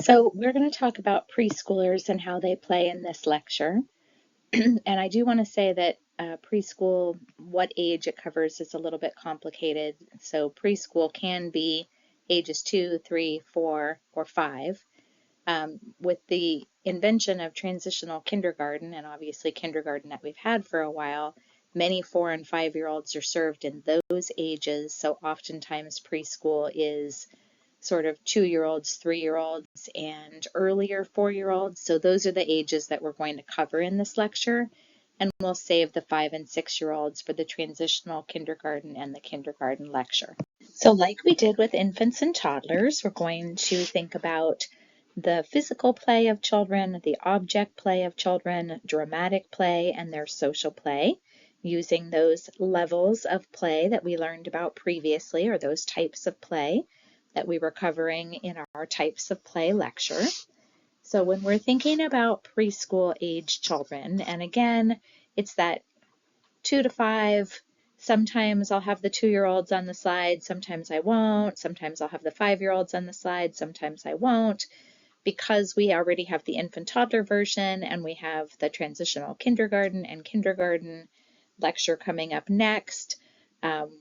So we're going to talk about preschoolers and how they play in this lecture. And I do want to say that preschool, what age it covers is a little bit complicated. So preschool can be ages 2, 3, 4, or 5. With the invention of transitional kindergarten, and obviously kindergarten that we've had for a while, many 4 and 5-year-olds are served in those ages. So oftentimes preschool is sort of 2-year-olds, 3-year-olds, and earlier 4-year-olds. So those are the ages that we're going to cover in this lecture. And we'll save the 5 and 6-year-olds for the transitional kindergarten and the kindergarten lecture. So like we did with infants and toddlers, we're going to think about the physical play of children, the object play of children, dramatic play, and their social play, using those levels of play that we learned about previously, or those types of play that we were covering in our types of play lecture. So when we're thinking about preschool age children, and again, it's that 2 to 5, sometimes I'll have the 2-year-olds on the slide, sometimes I won't, sometimes I'll have the 5-year-olds on the slide, sometimes I won't, because we already have the infant toddler version and we have the transitional kindergarten and kindergarten lecture coming up next.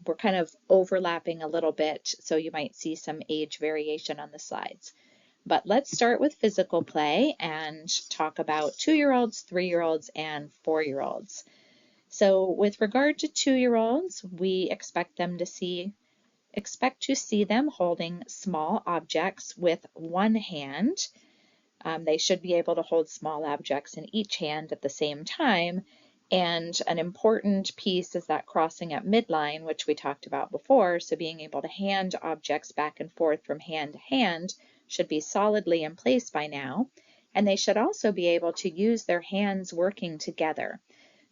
We're kind of overlapping a little bit, so you might see some age variation on the slides. But let's start with physical play and talk about 2-year-olds, 3-year-olds, and 4-year-olds. So with regard to 2-year-olds, we expect to see them holding small objects with one hand. They should be able to hold small objects in each hand at the same time. And an important piece is that crossing at midline, which we talked about before. So being able to hand objects back and forth from hand to hand should be solidly in place by now. And they should also be able to use their hands working together.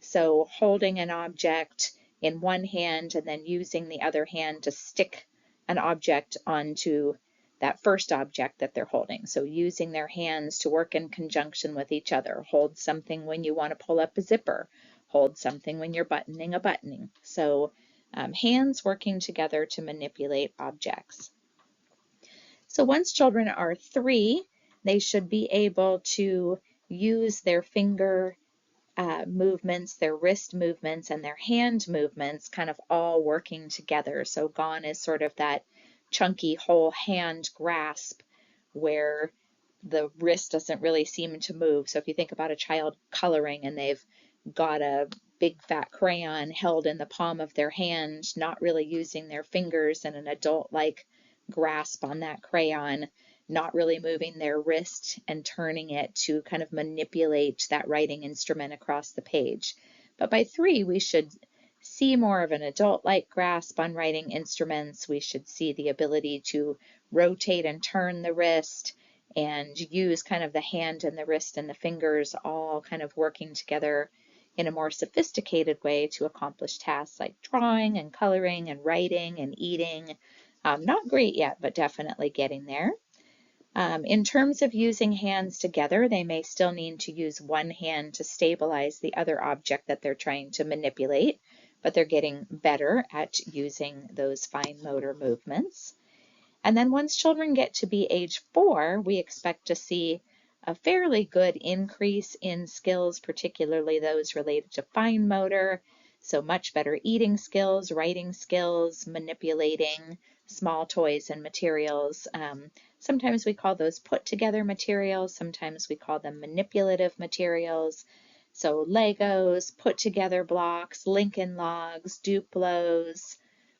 So holding an object in one hand and then using the other hand to stick an object onto that first object that they're holding. So using their hands to work in conjunction with each other. Hold something when you want to pull up a zipper. Hold something when you're buttoning a buttoning. So hands working together to manipulate objects. So once children are 3, they should be able to use their finger movements, their wrist movements, and their hand movements kind of all working together. So gone is sort of that chunky whole hand grasp where the wrist doesn't really seem to move. So if you think about a child coloring and they've got a big fat crayon held in the palm of their hand, not really using their fingers in an adult-like grasp on that crayon, not really moving their wrist and turning it to kind of manipulate that writing instrument across the page. But by 3, we should see more of an adult-like grasp on writing instruments. We should see the ability to rotate and turn the wrist and use kind of the hand and the wrist and the fingers all kind of working together in a more sophisticated way to accomplish tasks like drawing and coloring and writing and eating. Not great yet, but definitely getting there. In terms of using hands together, they may still need to use one hand to stabilize the other object that they're trying to manipulate, but they're getting better at using those fine motor movements. And then once children get to be age 4, we expect to see a fairly good increase in skills, particularly those related to fine motor, so much better eating skills, writing skills, manipulating small toys and materials. Sometimes we call those put together materials, sometimes we call them manipulative materials. So Legos, put together blocks, Lincoln logs, Duplos,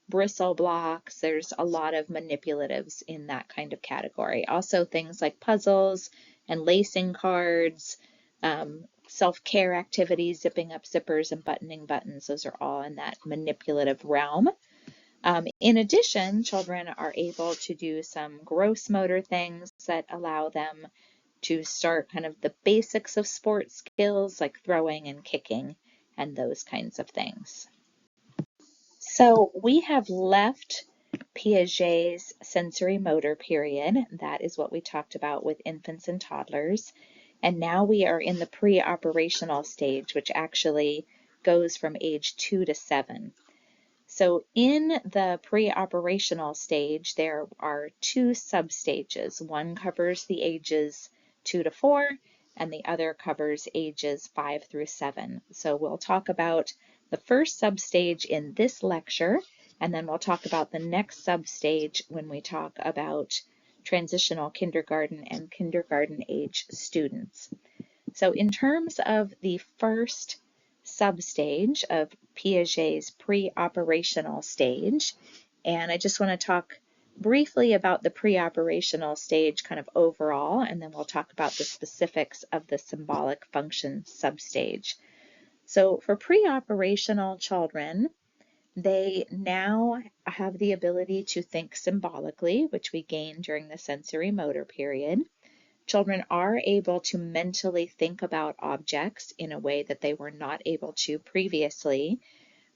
bristle blocks. There's a lot of manipulatives in that kind of category. Also things like puzzles and lacing cards, self-care activities, zipping up zippers and buttoning buttons. Those are all in that manipulative realm. In addition, children are able to do some gross motor things that allow them to start kind of the basics of sports skills like throwing and kicking and those kinds of things. So we have left Piaget's sensory motor period. That is what we talked about with infants and toddlers. And now we are in the pre-operational stage, which actually goes from age 2 to 7. So in the pre-operational stage, there are two substages. One covers the ages 2 to 4, and the other covers ages 5 through 7. So we'll talk about the first substage in this lecture, and then we'll talk about the next substage when we talk about transitional kindergarten and kindergarten age students. So in terms of the first substage of Piaget's pre-operational stage, and I just want to talk briefly about the pre-operational stage kind of overall, and then we'll talk about the specifics of the symbolic function substage. So for pre-operational children, they now have the ability to think symbolically, which we gain during the sensory motor period. Children are able to mentally think about objects in a way that they were not able to previously,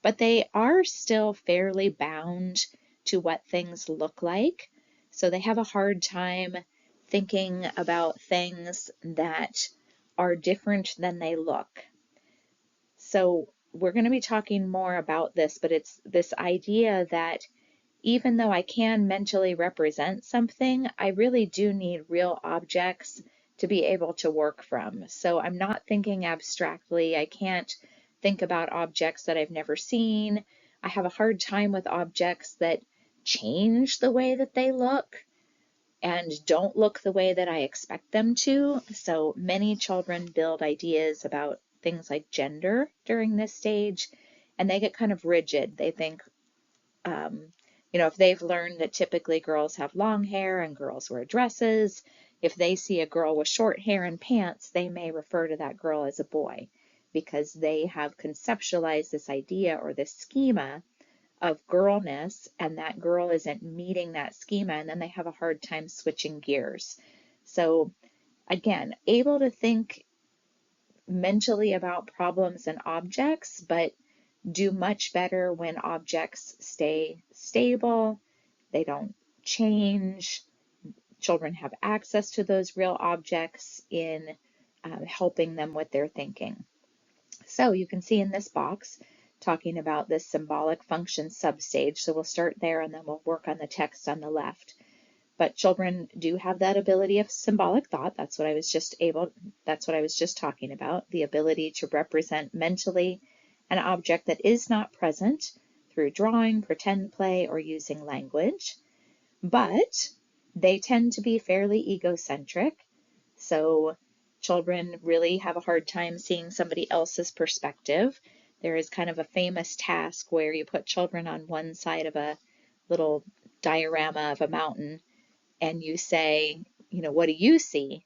but they are still fairly bound to what things look like. So they have a hard time thinking about things that are different than they look. So we're going to be talking more about this, but it's this idea that even though I can mentally represent something, I really do need real objects to be able to work from. So I'm not thinking abstractly. I can't think about objects that I've never seen. I have a hard time with objects that change the way that they look and don't look the way that I expect them to. So many children build ideas about things like gender during this stage, and they get kind of rigid. They think, if they've learned that typically girls have long hair and girls wear dresses, if they see a girl with short hair and pants, they may refer to that girl as a boy because they have conceptualized this idea or this schema of girlness, and that girl isn't meeting that schema, and then they have a hard time switching gears. So again, able to think mentally about problems and objects, but do much better when objects stay stable, they don't change. Children have access to those real objects in helping them with their thinking. So you can see in this box talking about this symbolic function substage. So we'll start there and then we'll work on the text on the left. But children do have that ability of symbolic thought. That's what I was just talking about, the ability to represent mentally an object that is not present through drawing, pretend play, or using language. But they tend to be fairly egocentric. So children really have a hard time seeing somebody else's perspective. There is kind of a famous task where you put children on one side of a little diorama of a mountain and you say, what do you see?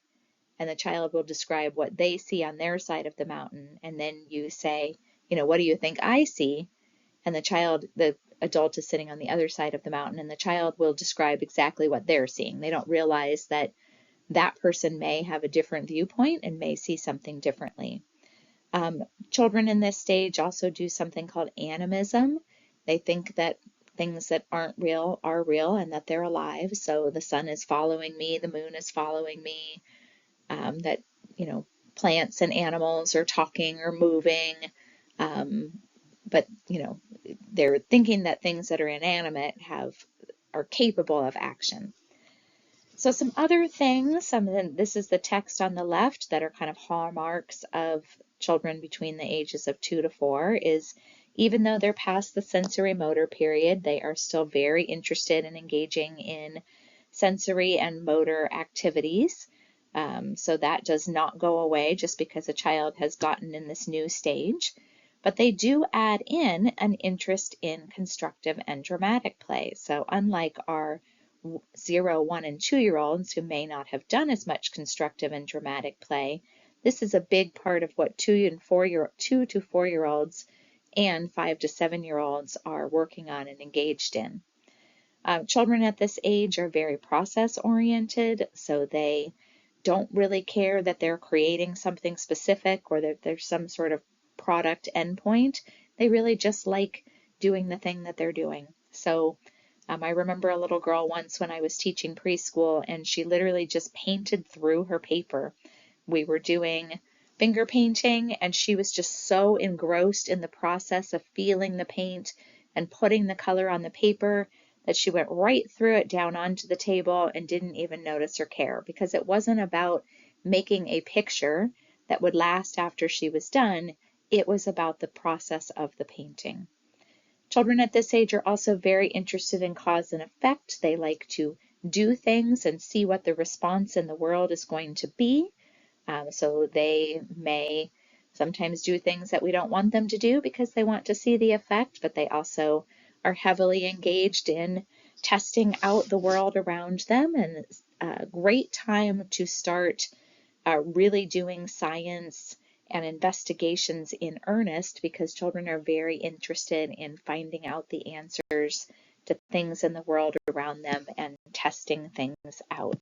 And the child will describe what they see on their side of the mountain. And then you say, what do you think I see? And the adult is sitting on the other side of the mountain, and the child will describe exactly what they're seeing. They don't realize that that person may have a different viewpoint and may see something differently. Children in this stage also do something called animism. They think that things that aren't real are real and that they're alive. So the sun is following me, the moon is following me, that, plants and animals are talking or moving. But, they're thinking that things that are inanimate are capable of action. So some other things, this is the text on the left that are kind of hallmarks of children between the ages of 2 to 4 is even though they're past the sensory motor period, they are still very interested in engaging in sensory and motor activities. So that does not go away just because a child has gotten in this new stage. But they do add in an interest in constructive and dramatic play. So unlike our 0, 1, and 2-year-olds who may not have done as much constructive and dramatic play, this is a big part of what 2 to 4-year-olds and 5 to 7-year-olds are working on and engaged in. Children at this age are very process-oriented, so they don't really care that they're creating something specific or that there's some sort of product endpoint. They really just like doing the thing that they're doing. So I remember a little girl once when I was teaching preschool, and she literally just painted through her paper. We were doing finger painting, and she was just so engrossed in the process of feeling the paint, and putting the color on the paper that she went right through it down onto the table and didn't even notice or care, because it wasn't about making a picture that would last after she was done. It was about the process of the painting. Children at this age are also very interested in cause and effect. They like to do things and see what the response in the world is going to be. So they may sometimes do things that we don't want them to do because they want to see the effect, but they also are heavily engaged in testing out the world around them. And it's a great time to start really doing science and investigations in earnest, because children are very interested in finding out the answers to things in the world around them and testing things out.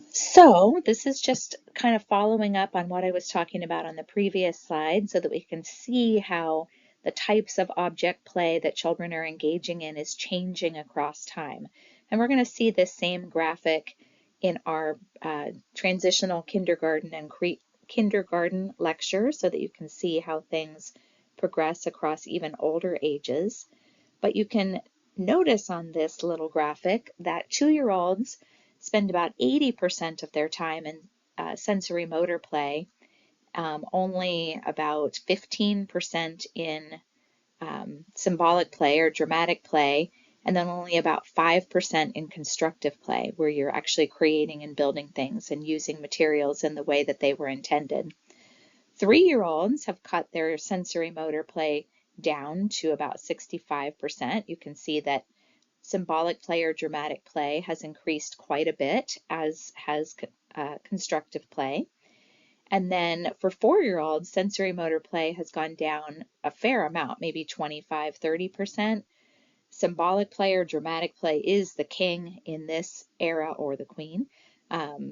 So this is just kind of following up on what I was talking about on the previous slide, so that we can see how the types of object play that children are engaging in is changing across time. And we're going to see this same graphic in our transitional kindergarten and kindergarten lecture, so that you can see how things progress across even older ages. But you can notice on this little graphic that 2-year-olds spend about 80% of their time in sensory motor play, only about 15% in symbolic play or dramatic play, and then only about 5% in constructive play, where you're actually creating and building things and using materials in the way that they were intended. 3-year-olds have cut their sensory motor play down to about 65%. You can see that symbolic play or dramatic play has increased quite a bit, as has constructive play. And then for 4-year-olds, sensory motor play has gone down a fair amount, maybe 25–30%. Symbolic play or dramatic play is the king in this era, or the queen.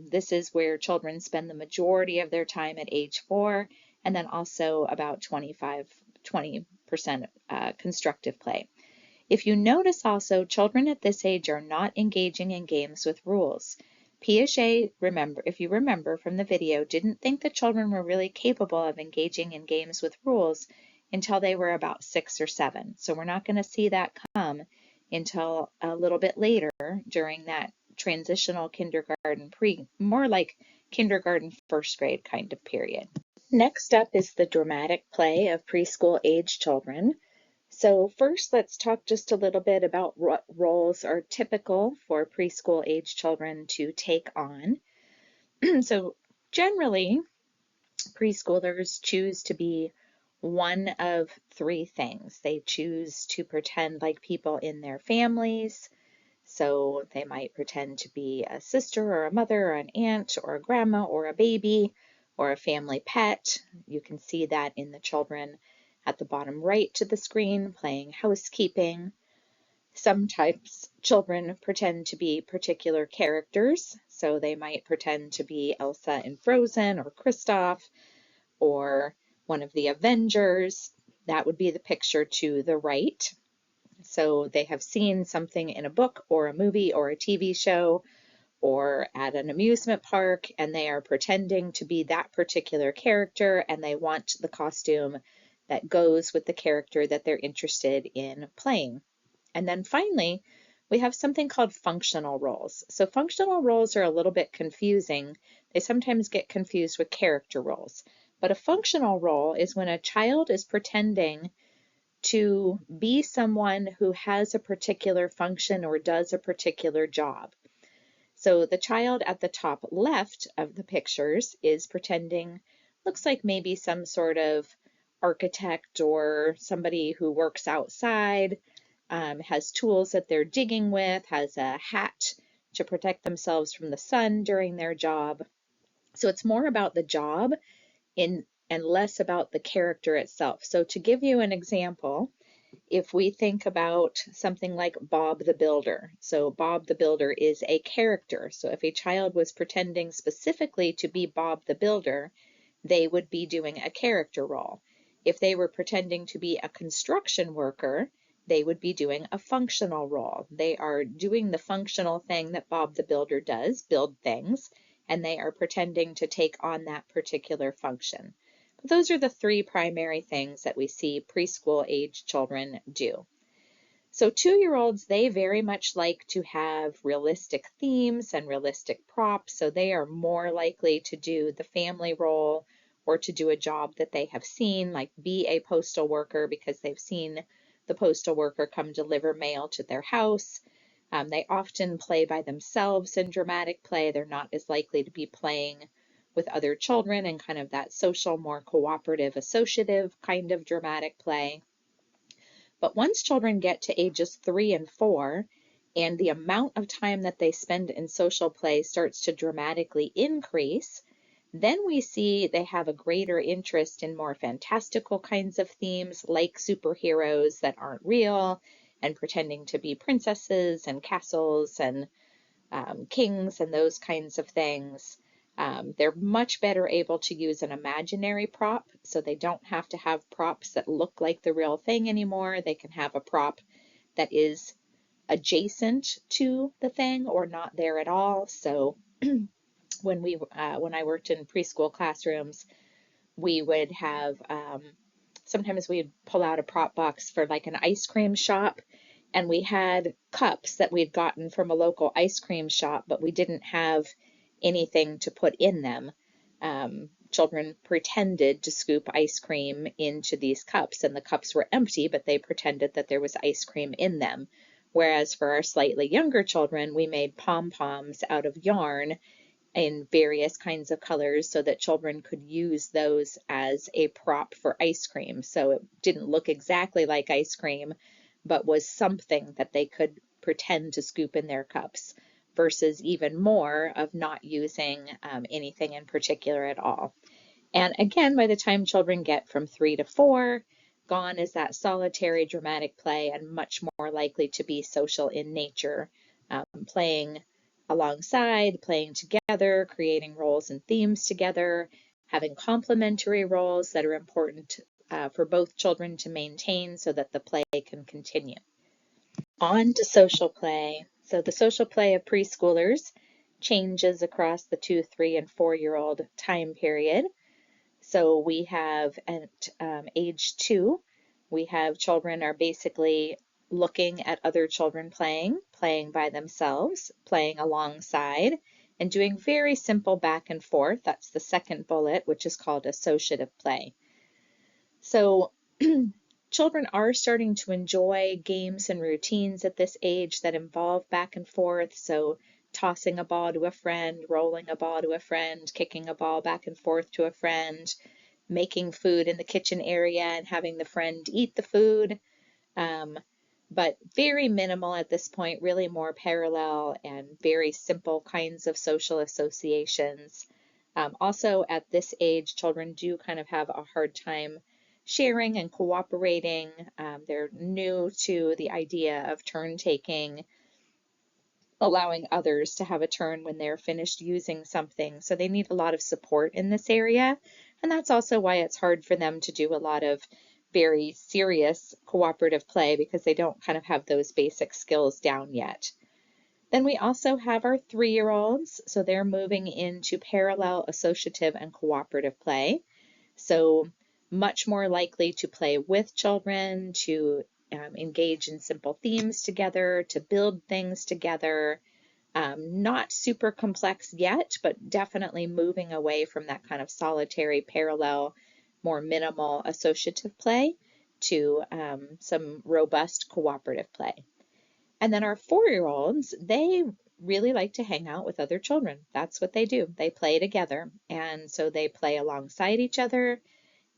This is where children spend the majority of their time at age 4, and then also about 20% constructive play. If you notice also, children at this age are not engaging in games with rules. Piaget, if you remember from the video, didn't think that children were really capable of engaging in games with rules until they were about 6 or 7. So we're not going to see that come until a little bit later, during that transitional kindergarten, more like kindergarten first grade kind of period. Next up is the dramatic play of preschool age children. So first, let's talk just a little bit about what roles are typical for preschool age children to take on. So generally, preschoolers choose to be one of 3 things. They choose to pretend like people in their families. So they might pretend to be a sister or a mother or an aunt or a grandma or a baby or a family pet. You can see that in the children at the bottom right to the screen playing housekeeping. Sometimes children pretend to be particular characters. So they might pretend to be Elsa in Frozen, or Kristoff, or one of the Avengers. That would be the picture to the right. So they have seen something in a book or a movie or a TV show or at an amusement park, and they are pretending to be that particular character, and they want the costume that goes with the character that they're interested in playing. And then finally, we have something called functional roles. So functional roles are a little bit confusing. They sometimes get confused with character roles. But a functional role is when a child is pretending to be someone who has a particular function or does a particular job. So the child at the top left of the pictures is pretending, looks like maybe some sort of architect or somebody who works outside, has tools that they're digging with, has a hat to protect themselves from the sun during their job. So it's more about the job and less about the character itself. So to give you an example, if we think about something like Bob the Builder. So Bob the Builder is a character. So if a child was pretending specifically to be Bob the Builder, they would be doing a character role. If they were pretending to be a construction worker, they would be doing a functional role. They are doing the functional thing that Bob the Builder does, build things, and they are pretending to take on that particular function. Those are the three primary things that we see preschool age children do. So 2-year-olds, they very much like to have realistic themes and realistic props, so they are more likely to do the family role or to do a job that they have seen, like be a postal worker because they've seen the postal worker come deliver mail to their house. They often play by themselves in dramatic play. They're not as likely to be playing with other children and kind of that social, more cooperative, associative kind of dramatic play. But once children get to ages 3 and 4, and the amount of time that they spend in social play starts to dramatically increase, then we see they have a greater interest in more fantastical kinds of themes like superheroes that aren't real and pretending to be princesses and castles and kings and those kinds of things. They're much better able to use an imaginary prop, so they don't have to have props that look like the real thing anymore. They can have a prop that is adjacent to the thing or not there at all. So when I worked in preschool classrooms, we would have sometimes we'd pull out a prop box for like an ice cream shop, and we had cups that we'd gotten from a local ice cream shop, but we didn't have anything to put in them. Children pretended to scoop ice cream into these cups, and the cups were empty, but they pretended that there was ice cream in them. Whereas for our slightly younger children, we made pom-poms out of yarn in various kinds of colors so that children could use those as a prop for ice cream. So it didn't look exactly like ice cream, but was something that they could pretend to scoop in their cups, versus even more of not using anything in particular at all. And again, by the time children get from 3 to 4, gone is that solitary dramatic play and much more likely to be social in nature, playing alongside, playing together, creating roles and themes together, having complementary roles that are important for both children to maintain so that the play can continue. On to social play. So the social play of preschoolers changes across the 2, 3, and 4-year-old time period. So we have at age 2, we have children are basically looking at other children playing by themselves, playing alongside, and doing very simple back and forth. That's the second bullet, which is called associative play. So children are starting to enjoy games and routines at this age that involve back and forth. So tossing a ball to a friend, rolling a ball to a friend, kicking a ball back and forth to a friend, making food in the kitchen area and having the friend eat the food. But very minimal at this point, really more parallel and very simple kinds of social associations. Also at this age, children do kind of have a hard time sharing and cooperating. They're new to the idea of turn taking, allowing others to have a turn when they're finished using something. So they need a lot of support in this area. And that's also why it's hard for them to do a lot of very serious cooperative play, because they don't kind of have those basic skills down yet. Then we also have our 3-year-olds. So they're moving into parallel associative and cooperative play. So much more likely to play with children, to engage in simple themes together, to build things together. Not super complex yet, but definitely moving away from that kind of solitary, parallel, more minimal associative play to some robust cooperative play. And then our 4-year-olds, they really like to hang out with other children. That's what they do. They play together. And so they play alongside each other.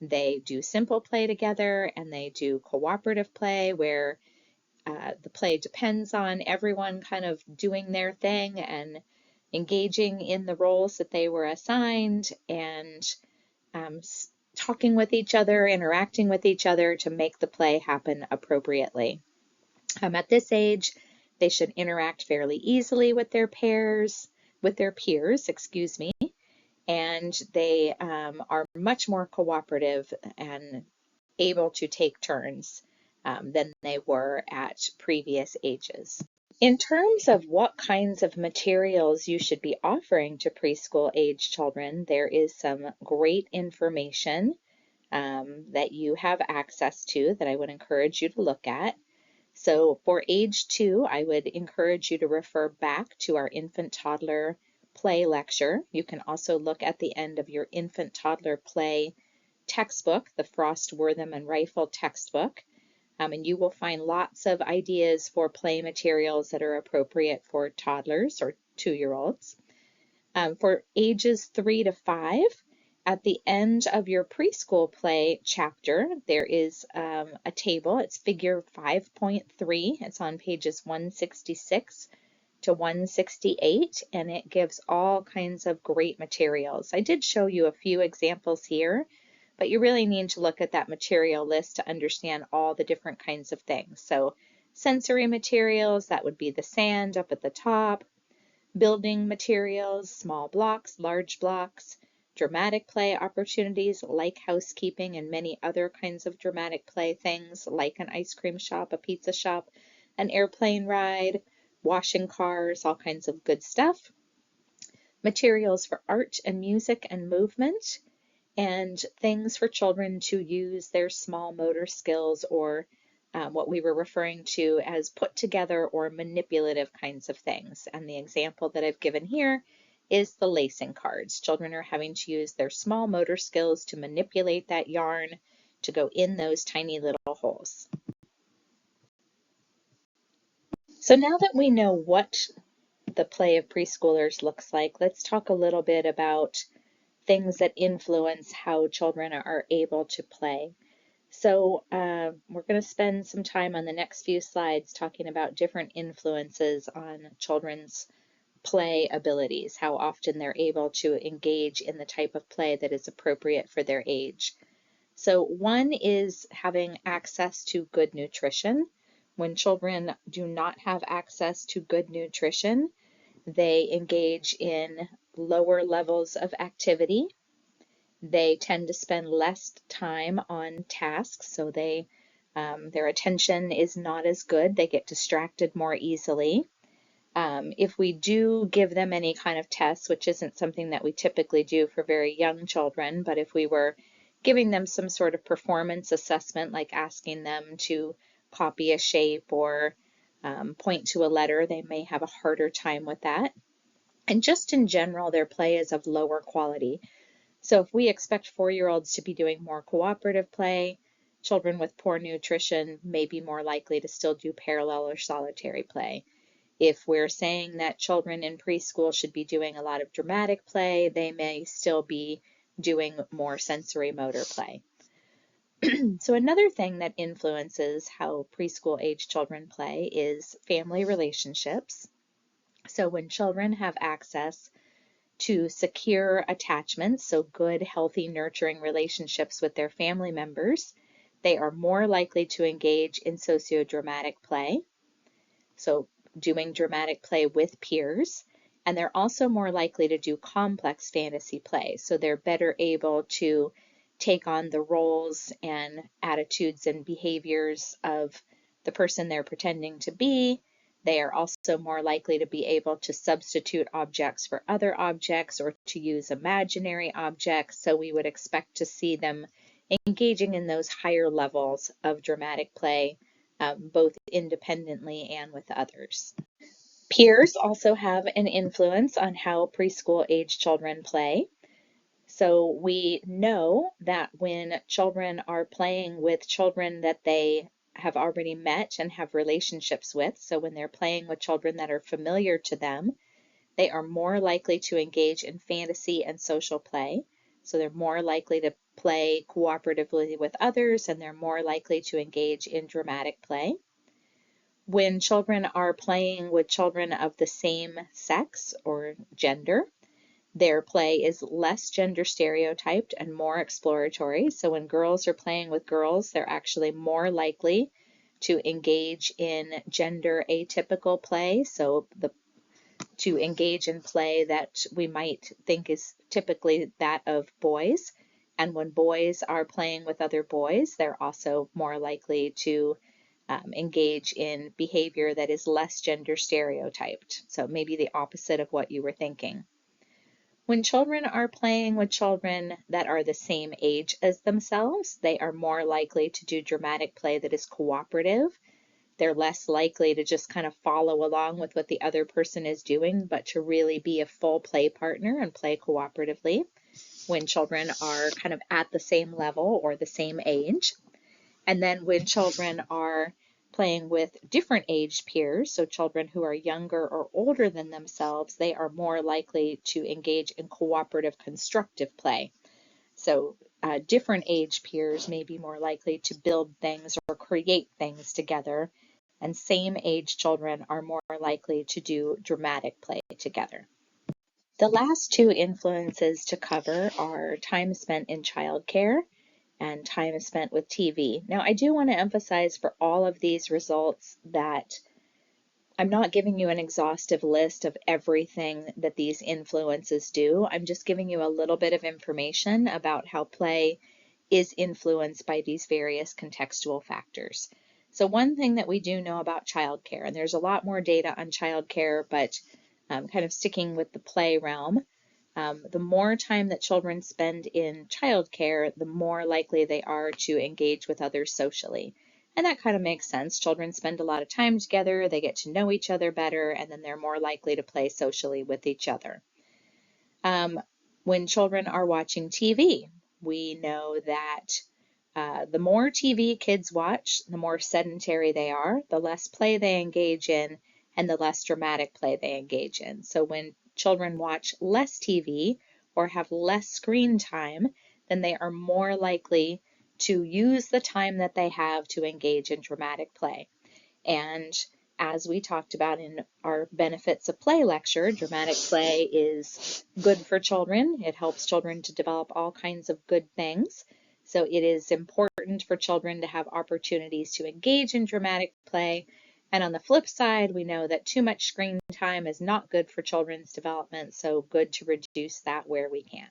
They do simple play together, and they do cooperative play where the play depends on everyone kind of doing their thing and engaging in the roles that they were assigned, and talking with each other, interacting with each other to make the play happen appropriately. At this age, they should interact fairly easily with their peers, and they are much more cooperative and able to take turns than they were at previous ages. In terms of what kinds of materials you should be offering to preschool age children, there is some great information that you have access to that I would encourage you to look at. So for age 2, I would encourage you to refer back to our infant toddler play lecture. You can also look at the end of your infant toddler play textbook, the Frost, Wortham, and Rifle textbook, and you will find lots of ideas for play materials that are appropriate for toddlers or 2-year-olds. For ages 3 to 5, at the end of your preschool play chapter, there is a table. It's figure 5.3. It's on pages 166 to 168, and it gives all kinds of great materials. I did show you a few examples here, but you really need to look at that material list to understand all the different kinds of things. So sensory materials, that would be the sand up at the top. Building materials, small blocks, large blocks, dramatic play opportunities like housekeeping and many other kinds of dramatic play things like an ice cream shop, a pizza shop, an airplane ride, washing cars, all kinds of good stuff. Materials for art and music and movement, and things for children to use their small motor skills or what we were referring to as put together or manipulative kinds of things. And the example that I've given here is the lacing cards. Children are having to use their small motor skills to manipulate that yarn to go in those tiny little holes. So now that we know what the play of preschoolers looks like, let's talk a little bit about things that influence how children are able to play. So we're going to spend some time on the next few slides talking about different influences on children's play abilities, how often they're able to engage in the type of play that is appropriate for their age. So one is having access to good nutrition. When children do not have access to good nutrition, they engage in lower levels of activity. They tend to spend less time on tasks, so their attention is not as good. They get distracted more easily. If we do give them any kind of tests, which isn't something that we typically do for very young children, but if we were giving them some sort of performance assessment, like asking them to copy a shape or point to a letter, they may have a harder time with that. And just in general, their play is of lower quality. So if we expect 4-year-olds to be doing more cooperative play, children with poor nutrition may be more likely to still do parallel or solitary play. If we're saying that children in preschool should be doing a lot of dramatic play, they may still be doing more sensory motor play. So another thing that influences how preschool age children play is family relationships. So when children have access to secure attachments, so good, healthy, nurturing relationships with their family members, they are more likely to engage in sociodramatic play, so doing dramatic play with peers, and they're also more likely to do complex fantasy play, so they're better able to take on the roles and attitudes and behaviors of the person they're pretending to be. They are also more likely to be able to substitute objects for other objects or to use imaginary objects, so we would expect to see them engaging in those higher levels of dramatic play, both independently and with others. Peers also have an influence on how preschool age children play. So we know that when children are playing with children that they have already met and have relationships with, so when they're playing with children that are familiar to them, they are more likely to engage in fantasy and social play. So they're more likely to play cooperatively with others, and they're more likely to engage in dramatic play. When children are playing with children of the same sex or gender, their play is less gender stereotyped and more exploratory. So when girls are playing with girls, they're actually more likely to engage in gender atypical play. So to engage in play that we might think is typically that of boys. And when boys are playing with other boys, they're also more likely to engage in behavior that is less gender stereotyped. So maybe the opposite of what you were thinking. When children are playing with children that are the same age as themselves, they are more likely to do dramatic play that is cooperative. They're less likely to just kind of follow along with what the other person is doing, but to really be a full play partner and play cooperatively when children are kind of at the same level or the same age. And then when children are playing with different aged peers, so children who are younger or older than themselves, they are more likely to engage in cooperative constructive play. So different age peers may be more likely to build things or create things together, and same age children are more likely to do dramatic play together. The last two influences to cover are time spent in childcare and time spent with TV. Now, I do want to emphasize for all of these results that I'm not giving you an exhaustive list of everything that these influences do. I'm just giving you a little bit of information about how play is influenced by these various contextual factors. So one thing that we do know about childcare, and there's a lot more data on childcare, but kind of sticking with the play realm, the more time that children spend in childcare, the more likely they are to engage with others socially. And that kind of makes sense. Children spend a lot of time together, they get to know each other better, and then they're more likely to play socially with each other. When children are watching TV, we know that the more TV kids watch, the more sedentary they are, the less play they engage in, and the less dramatic play they engage in. So when children watch less TV or have less screen time, then they are more likely to use the time that they have to engage in dramatic play. And as we talked about in our benefits of play lecture, dramatic play is good for children. It helps children to develop all kinds of good things. So it is important for children to have opportunities to engage in dramatic play. And on the flip side, we know that too much screen time is not good for children's development, so good to reduce that where we can.